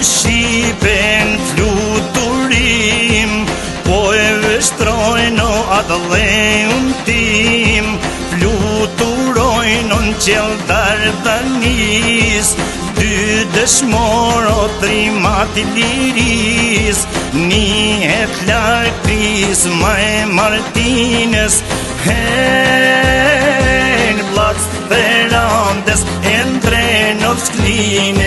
Shqipen fluturim, po e vështrojnë atë dheun tim, fluturojnë në qeldar dhanis, dy dëshmoro trimat i liris, njëhet lakris ma e Martines, hen vlak Ferrandes, entre nos clines.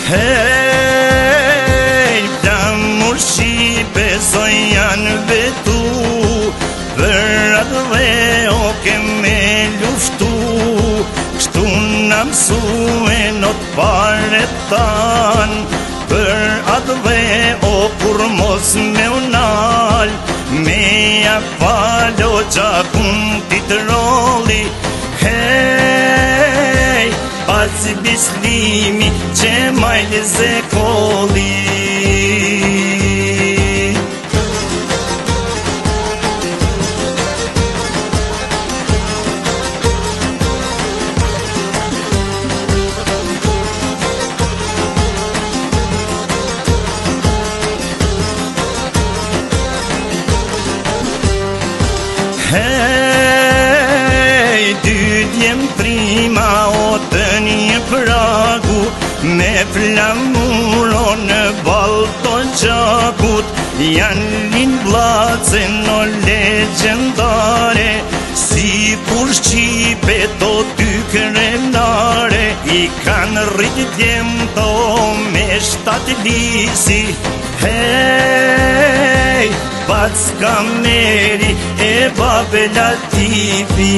Hej, flamur Shqipe so janë vetu, për atë dhe o keme luftu, kështu në mësue në të pare tan, për atë dhe o kur mos me unal, me ja falo qakun ti të roli. Hej, pasi bislimi që majle zekoli. Hej, dydjem prima o të një pragu, me flamuro në balto gjakut, janë linë blace në legendare, si kur Shqipe to ty krenare, i kanë rritjem to me shtatë lisi. Hej, Packa Meri e Babe Latifi.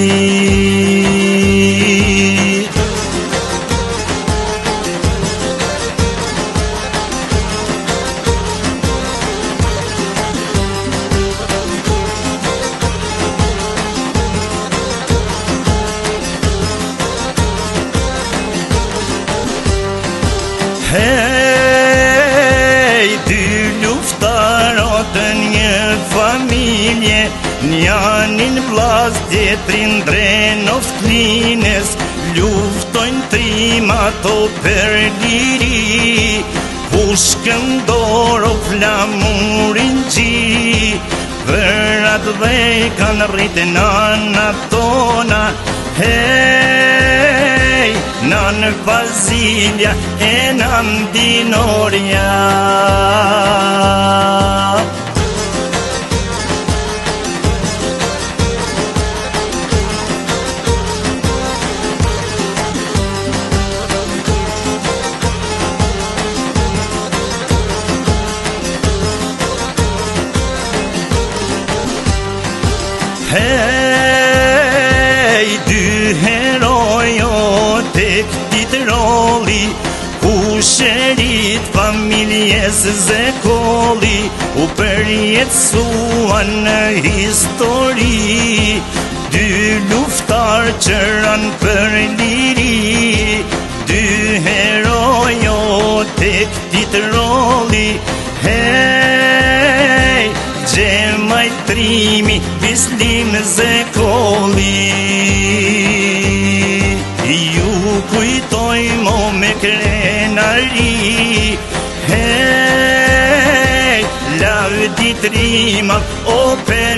Hej, dy luftarot një familje, njanin vllaz tjetrin Drenovs klines, luftojnë trima to për liri, pushkën doro flamurin gji, për atë dhe kanë rritën anat tona. Hej, Nan Vasilja e Nan Dinoria. Hej, dy herojo tek dit roli, ku sherit familjes Zekoli, u përjetësuan në histori, dy luftar që ranë për liri, dy herojo tek dit roli. Hej, Gjemaj Trimi, Bislim Zekoli, ju kujtojmo me krenari. Hej, Lavdi Trima, o per